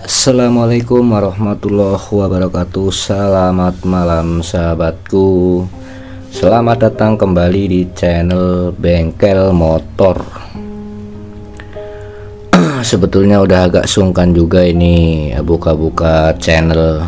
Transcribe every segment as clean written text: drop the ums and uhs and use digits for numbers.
Assalamualaikum warahmatullahi wabarakatuh. Selamat malam sahabatku. Selamat datang kembali di channel Bengkel Motor. Sebetulnya udah agak sungkan juga ini buka-buka channel.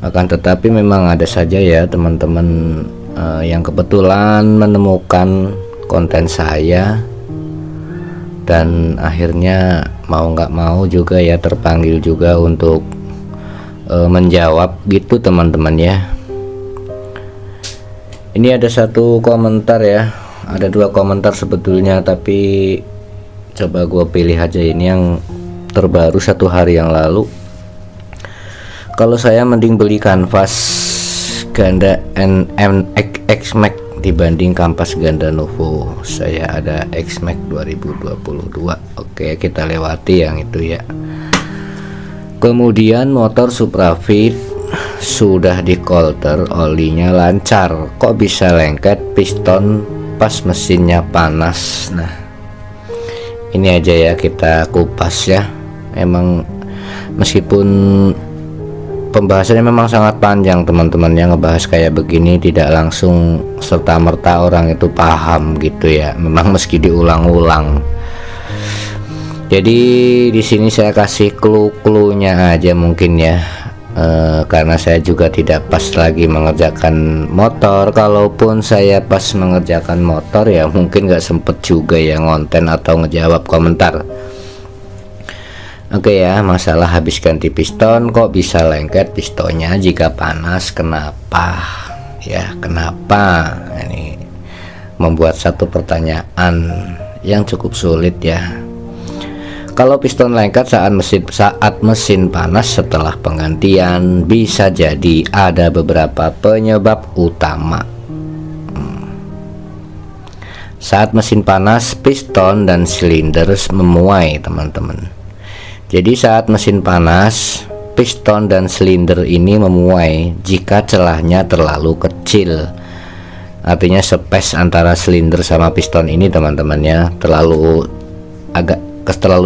Akan tetapi memang ada saja ya teman-teman yang kebetulan menemukan konten saya, dan akhirnya mau nggak mau juga ya terpanggil juga untuk menjawab gitu teman-teman ya. Ini ada satu komentar ya, ada dua komentar sebetulnya, tapi coba gue pilih aja ini yang terbaru 1 hari yang lalu. Kalau saya mending beli kanvas ganda X-Max dibanding kampas ganda Novo. Saya ada X-Max 2022. Oke, kita lewati yang itu ya. Kemudian motor Suprafit sudah di kolter, olinya lancar, kok bisa lengket piston pas mesinnya panas. Nah, ini aja ya kita kupas ya. Emang meskipun pembahasannya memang sangat panjang teman-teman, yang ngebahas kayak begini tidak langsung serta-merta orang itu paham gitu ya, memang meski diulang-ulang. Jadi di sini saya kasih clue-nya aja mungkin ya, karena saya juga tidak pas lagi mengerjakan motor. Kalaupun saya pas mengerjakan motor ya mungkin nggak sempet juga ya ngonten atau ngejawab komentar. Oke ya, masalah habis ganti piston kok bisa lengket pistonnya jika panas, kenapa ya, kenapa? Ini membuat satu pertanyaan yang cukup sulit ya. Kalau piston lengket saat mesin panas setelah penggantian, bisa jadi ada beberapa penyebab utama. Saat mesin panas, piston dan silinder memuai teman-teman. Jadi saat mesin panas, piston dan silinder ini memuai jika celahnya terlalu kecil. Artinya space antara silinder sama piston ini teman-teman ya terlalu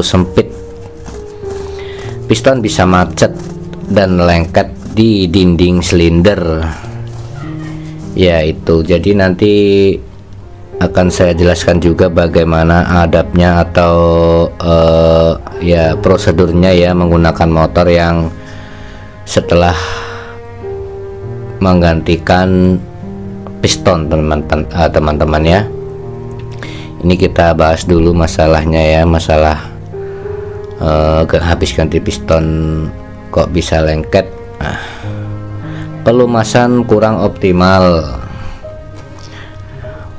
sempit. Piston bisa macet dan lengket di dinding silinder. Ya itu. Jadi nanti akan saya jelaskan juga bagaimana adabnya atau ya prosedurnya ya menggunakan motor yang setelah menggantikan piston teman-teman ya. Ini kita bahas dulu masalahnya ya, masalah habis ganti piston kok bisa lengket. Nah, pelumasan kurang optimal.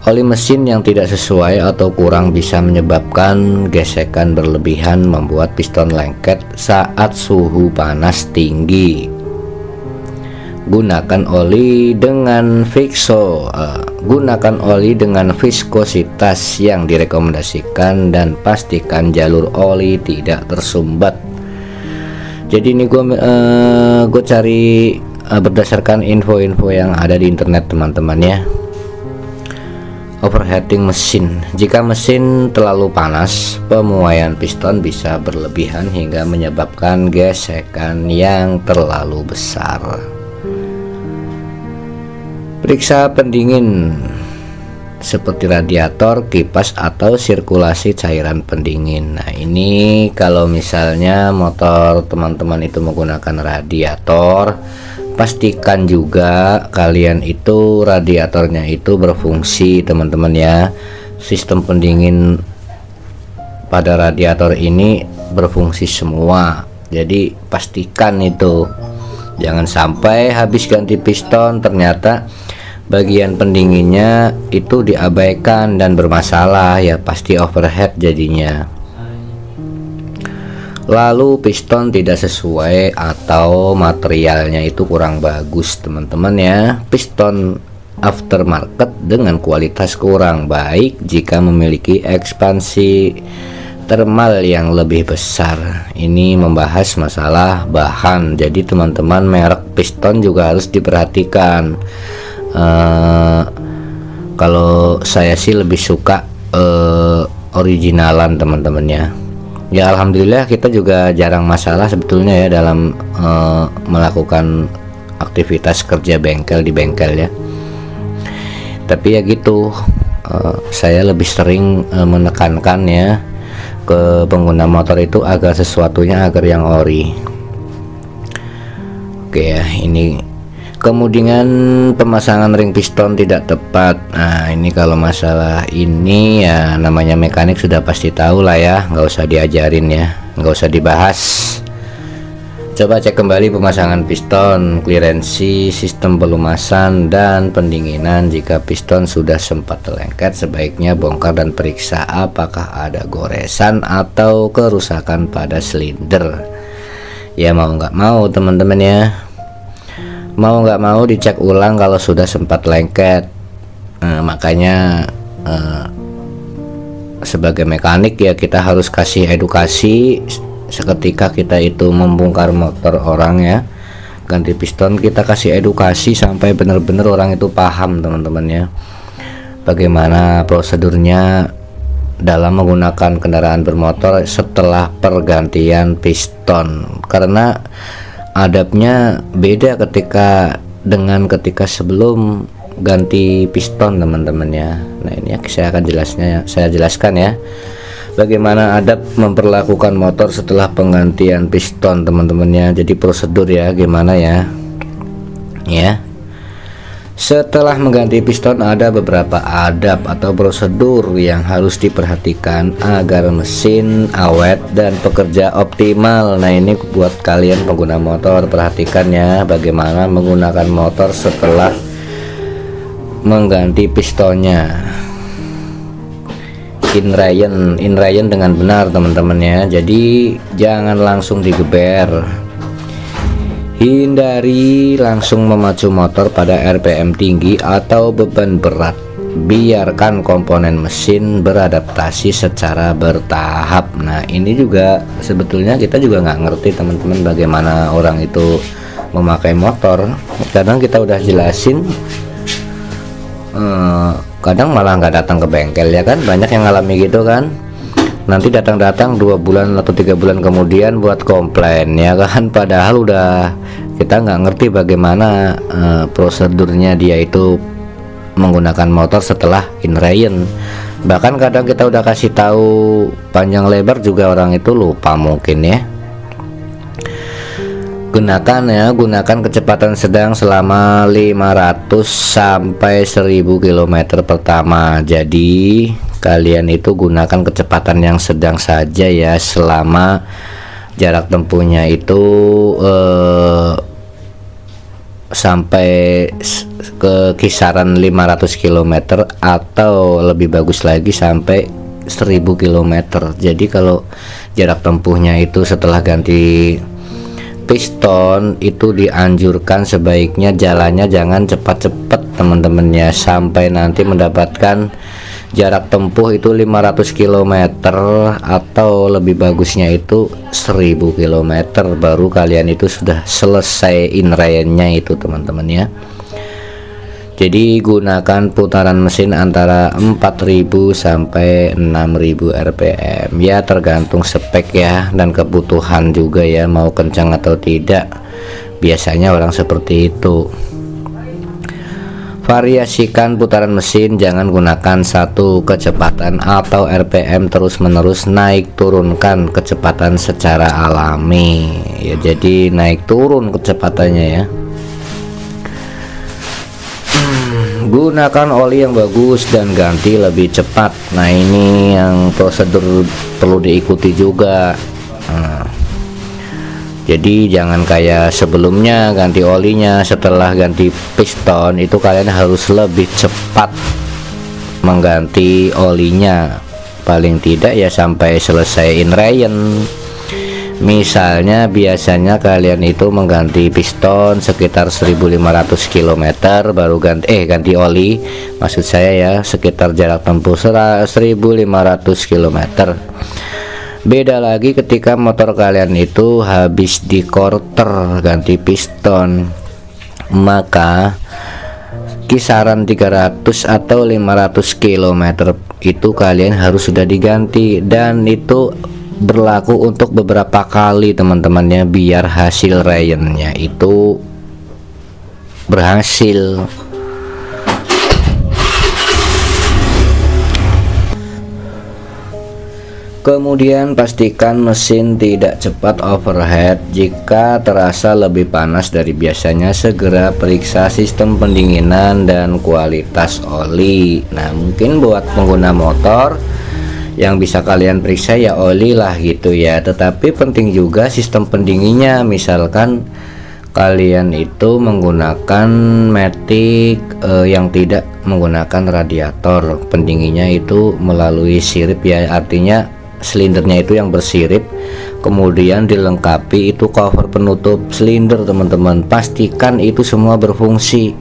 Oli mesin yang tidak sesuai atau kurang bisa menyebabkan gesekan berlebihan, membuat piston lengket saat suhu panas tinggi. Gunakan oli dengan viskositas yang direkomendasikan dan pastikan jalur oli tidak tersumbat. Jadi ini gue cari berdasarkan info-info yang ada di internet teman-teman ya. Overheating mesin. Jika mesin terlalu panas, pemuaian piston bisa berlebihan hingga menyebabkan gesekan yang terlalu besar. Periksa pendingin seperti radiator, kipas, atau sirkulasi cairan pendingin. Nah, ini kalau misalnya motor teman-teman itu menggunakan radiator, pastikan juga kalian itu radiatornya itu berfungsi teman-teman ya. Sistem pendingin pada radiator ini berfungsi semua, jadi pastikan itu. Jangan sampai habis ganti piston ternyata bagian pendinginnya itu diabaikan dan bermasalah, ya pasti overheat jadinya. Lalu piston tidak sesuai atau materialnya itu kurang bagus teman-teman ya. Piston aftermarket dengan kualitas kurang baik jika memiliki ekspansi thermal yang lebih besar. Ini membahas masalah bahan, jadi teman-teman merek piston juga harus diperhatikan. Kalau saya sih lebih suka originalan teman-teman ya. Ya alhamdulillah kita juga jarang masalah sebetulnya ya dalam melakukan aktivitas kerja bengkel di bengkel ya. Tapi ya gitu, saya lebih sering menekankan ya ke pengguna motor itu agar sesuatunya agar yang ori. Oke ya, ini kemudian pemasangan ring piston tidak tepat. Nah ini kalau masalah ini ya namanya mekanik sudah pasti tahu lah ya, nggak usah diajarin ya, nggak usah dibahas. Coba cek kembali pemasangan piston, klirensi, sistem pelumasan, dan pendinginan. Jika piston sudah sempat lengket, sebaiknya bongkar dan periksa apakah ada goresan atau kerusakan pada silinder. Ya mau nggak mau teman-teman ya, mau nggak mau dicek ulang kalau sudah sempat lengket. Makanya sebagai mekanik ya kita harus kasih edukasi seketika kita itu membongkar motor orang ya, ganti piston, kita kasih edukasi sampai benar-benar orang itu paham teman-teman ya, bagaimana prosedurnya dalam menggunakan kendaraan bermotor setelah pergantian piston. Karena adabnya beda ketika sebelum ganti piston teman-teman ya. Nah ini saya akan saya jelaskan ya, bagaimana adab memperlakukan motor setelah penggantian piston teman-teman ya. Jadi prosedur ya gimana ya. Setelah mengganti piston ada beberapa adab atau prosedur yang harus diperhatikan agar mesin awet dan bekerja optimal. Nah ini buat kalian pengguna motor, perhatikan ya bagaimana menggunakan motor setelah mengganti pistonnya. Inrayen dengan benar teman-teman ya. Jadi jangan langsung digeber. Hindari langsung memacu motor pada RPM tinggi atau beban berat. Biarkan komponen mesin beradaptasi secara bertahap. Nah ini juga sebetulnya kita juga nggak ngerti teman-teman bagaimana orang itu memakai motor. Kadang kita udah jelasin, kadang malah nggak datang ke bengkel ya kan. Banyak yang ngalami gitu kan, nanti datang 2 bulan atau 3 bulan kemudian buat komplain ya kan, padahal udah kita nggak ngerti bagaimana prosedurnya dia itu menggunakan motor setelah inrayen. Bahkan kadang kita udah kasih tahu panjang lebar juga orang itu lupa mungkin ya. Gunakan kecepatan sedang selama 500 sampai 1000 km pertama. Jadi kalian itu gunakan kecepatan yang sedang saja ya, selama jarak tempuhnya itu sampai ke kisaran 500 km atau lebih bagus lagi sampai 1000 km. Jadi kalau jarak tempuhnya itu setelah ganti piston itu dianjurkan sebaiknya jalannya jangan cepat-cepat teman-teman ya, sampai nanti mendapatkan jarak tempuh itu 500 km atau lebih bagusnya itu 1000 km baru kalian itu sudah selesai inrayennya itu teman-teman ya. Jadi gunakan putaran mesin antara 4000 sampai 6000 rpm ya, tergantung spek ya dan kebutuhan juga ya, mau kencang atau tidak. Biasanya orang seperti itu. Variasikan putaran mesin, jangan gunakan satu kecepatan atau RPM terus-menerus, naik turunkan kecepatan secara alami ya, jadi naik turun kecepatannya ya. Gunakan oli yang bagus dan ganti lebih cepat. Nah ini yang prosedur perlu diikuti juga. Jadi jangan kayak sebelumnya ganti olinya, setelah ganti piston itu kalian harus lebih cepat mengganti olinya, paling tidak ya sampai selesai inrayen. Misalnya biasanya kalian itu mengganti piston sekitar 1500 km baru ganti oli, maksud saya ya, sekitar jarak tempuh 1500 km. Beda lagi ketika motor kalian itu habis di quarter ganti piston, maka kisaran 300 atau 500 km itu kalian harus sudah diganti, dan itu berlaku untuk beberapa kali teman-temannya, biar hasil Ryan-nya itu berhasil. Kemudian pastikan mesin tidak cepat overheat. Jika terasa lebih panas dari biasanya, segera periksa sistem pendinginan dan kualitas oli. Nah, mungkin buat pengguna motor yang bisa kalian periksa ya oli lah gitu ya. Tetapi penting juga sistem pendinginnya. Misalkan kalian itu menggunakan Matic yang tidak menggunakan radiator, pendinginnya itu melalui sirip ya, artinya silindernya itu yang bersirip, kemudian dilengkapi itu cover penutup silinder teman-teman. Pastikan itu semua berfungsi,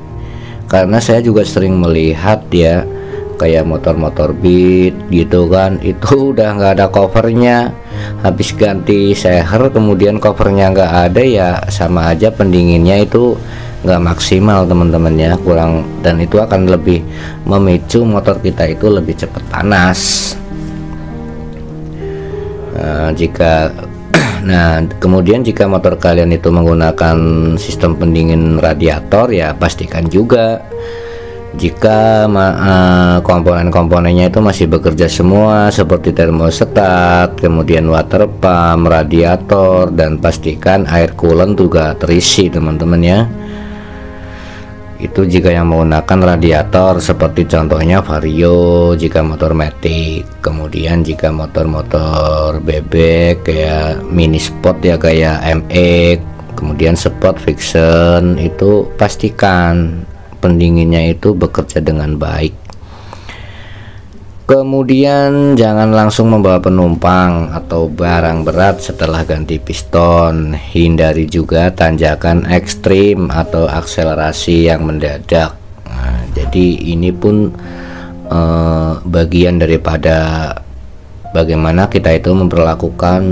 karena saya juga sering melihat ya, kayak motor-motor Beat gitu kan, itu udah nggak ada covernya, habis ganti seher kemudian covernya nggak ada, ya sama aja pendinginnya itu nggak maksimal teman-teman ya, kurang, dan itu akan lebih memicu motor kita itu lebih cepat panas. Nah, kemudian jika motor kalian itu menggunakan sistem pendingin radiator, ya pastikan juga jika komponen-komponennya itu masih bekerja semua, seperti termostat, kemudian water pump, radiator, dan pastikan air coolant juga terisi teman-teman ya. Itu jika yang menggunakan radiator, seperti contohnya Vario jika motor Matic. Kemudian jika motor-motor bebek kayak mini sport ya, kayak MX, kemudian sport fiction, itu pastikan pendinginnya itu bekerja dengan baik. Kemudian jangan langsung membawa penumpang atau barang berat setelah ganti piston. Hindari juga tanjakan ekstrim atau akselerasi yang mendadak. Nah, jadi ini pun bagian daripada bagaimana kita itu memperlakukan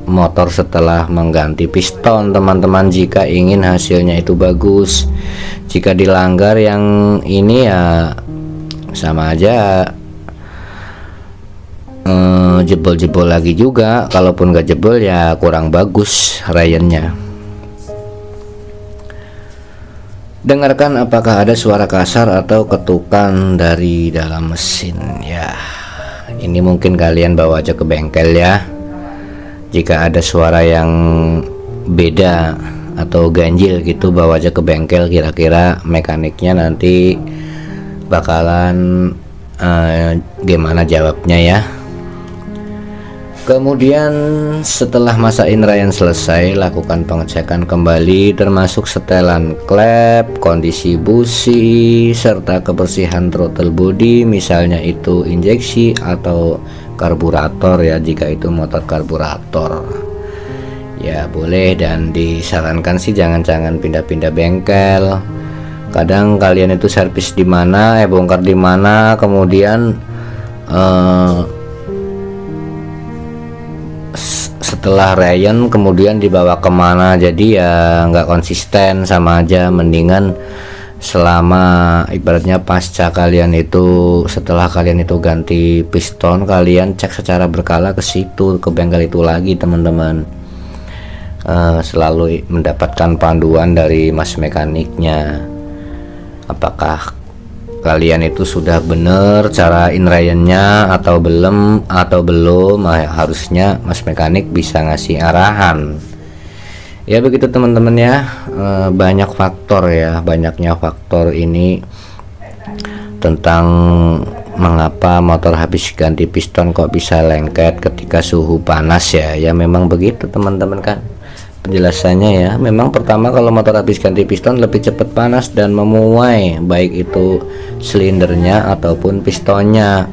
motor setelah mengganti piston teman-teman, jika ingin hasilnya itu bagus. Jika dilanggar yang ini ya sama aja jebol-jebol lagi juga. Kalaupun gak jebol ya kurang bagus Ryan-nya. Dengarkan apakah ada suara kasar atau ketukan dari dalam mesin ya. Ini mungkin kalian bawa aja ke bengkel ya. Jika ada suara yang beda atau ganjil gitu, bawa aja ke bengkel, kira-kira mekaniknya nanti bakalan gimana jawabnya ya. Kemudian setelah masain Ryan selesai, lakukan pengecekan kembali termasuk setelan klep, kondisi busi, serta kebersihan throttle body, misalnya itu injeksi atau karburator ya, jika itu motor karburator ya boleh. Dan disarankan sih jangan pindah-pindah bengkel. Kadang kalian itu servis di mana, bongkar di mana, kemudian setelah Ryan kemudian dibawa kemana, jadi ya nggak konsisten, sama aja. Mendingan selama ibaratnya pasca kalian itu, setelah kalian itu ganti piston, kalian cek secara berkala ke situ, ke bengkel itu lagi teman-teman. Selalu mendapatkan panduan dari mas mekaniknya, apakah kalian itu sudah bener cara Ryan-nya atau belum. Harusnya mas mekanik bisa ngasih arahan ya, begitu teman-teman ya. Banyak faktor ya, banyaknya faktor ini tentang mengapa motor habis ganti piston kok bisa lengket ketika suhu panas ya. Ya memang begitu teman-teman kan penjelasannya ya. Memang pertama kalau motor habis ganti piston lebih cepat panas dan memuai, baik itu silindernya ataupun pistonnya.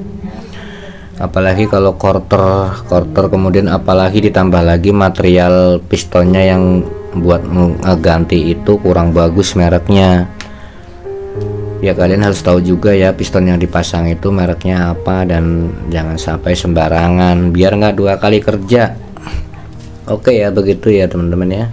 Apalagi kalau quarter kemudian apalagi ditambah lagi material pistonnya yang buat mengganti itu kurang bagus mereknya. Ya kalian harus tahu juga ya piston yang dipasang itu mereknya apa, dan jangan sampai sembarangan biar nggak dua kali kerja. Oke ya, begitu ya teman-teman ya.